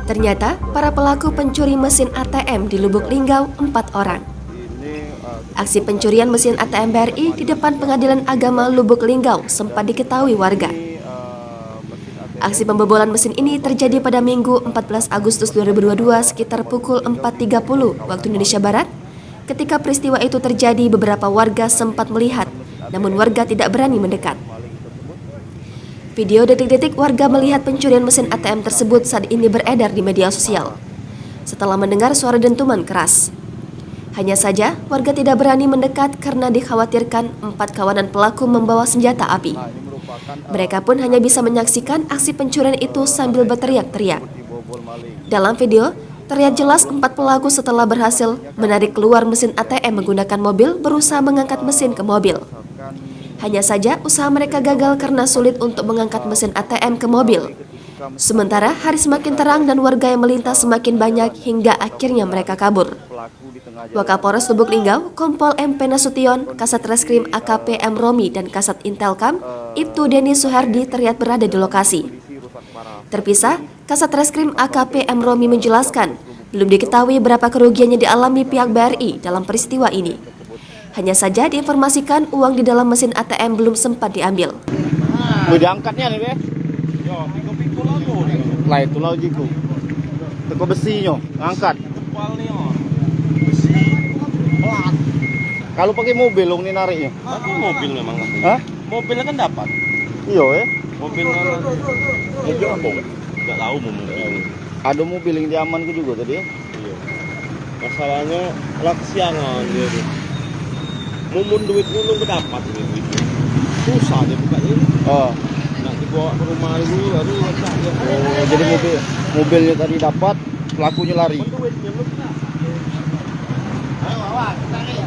Ternyata para pelaku pencuri mesin ATM di Lubuk Linggau 4 orang. Aksi pencurian mesin ATM BRI di depan Pengadilan Agama Lubuk Linggau sempat diketahui warga. Aksi pembobolan mesin ini terjadi pada Minggu 14 Agustus 2022 sekitar pukul 4.30 waktu Indonesia Barat. Ketika peristiwa itu terjadi, beberapa warga sempat melihat, namun warga tidak berani mendekat. Video detik-detik warga melihat pencurian mesin ATM tersebut saat ini beredar di media sosial. Setelah mendengar suara dentuman keras, hanya saja warga tidak berani mendekat karena dikhawatirkan 4 kawanan pelaku membawa senjata api. Mereka pun hanya bisa menyaksikan aksi pencurian itu sambil berteriak-teriak. Dalam video, terlihat jelas 4 pelaku setelah berhasil menarik keluar mesin ATM menggunakan mobil berusaha mengangkat mesin ke mobil. Hanya saja usaha mereka gagal karena sulit untuk mengangkat mesin ATM ke mobil. Sementara hari semakin terang dan warga yang melintas semakin banyak hingga akhirnya mereka kabur. Wakapolres Lubuk Linggau, Kompol MP Nasution, Kasat Reskrim AKP M Romi dan Kasat Intelkam, Ibtu Deni Suhardi terlihat berada di lokasi. Terpisah, Kasat Reskrim AKP M Romi menjelaskan, belum diketahui berapa kerugian yang dialami pihak BRI dalam peristiwa ini. Hanya saja diinformasikan uang di dalam mesin ATM belum sempat diambil. Diangkatnya nih, Be. Yo, pikul-pikul aku nih. Lah itu lah jiku. Teko besinya, angkat. Kepal nih, besi. Pelat. Kalau pakai mobil lo nih nariknya. Pakai mobil memang. Hah? Mobilnya kan dapat. Iya, ya. Mobil apa? Enggak tahu mau mobil. Ada mobil yang diamankan juga tadi ya? Iya. Masalahnya laksiangan dia tuh. Mumun duit nulung dapat ini duit. Susah dia bukanya ini. Oh. Nak dibawa ke rumah dulu, aduh macam ya. Oh, jadi mobilnya tadi dapat, pelakunya lari. Duitnya belum tak. Ayo awak, tarik.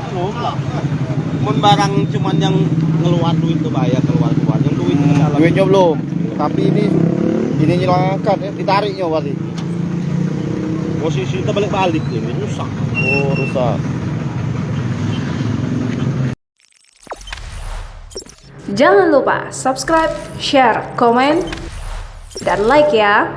Mun barang cuman yang ngeluar duit tuh bayar keluar. Yang duit dalam. Duitnya belum. Tapi ini angkat ya, ditariknya pasti. Posisi kita balik-balik ini rusak. Oh, rusak. Jangan lupa subscribe, share, komen, dan like ya.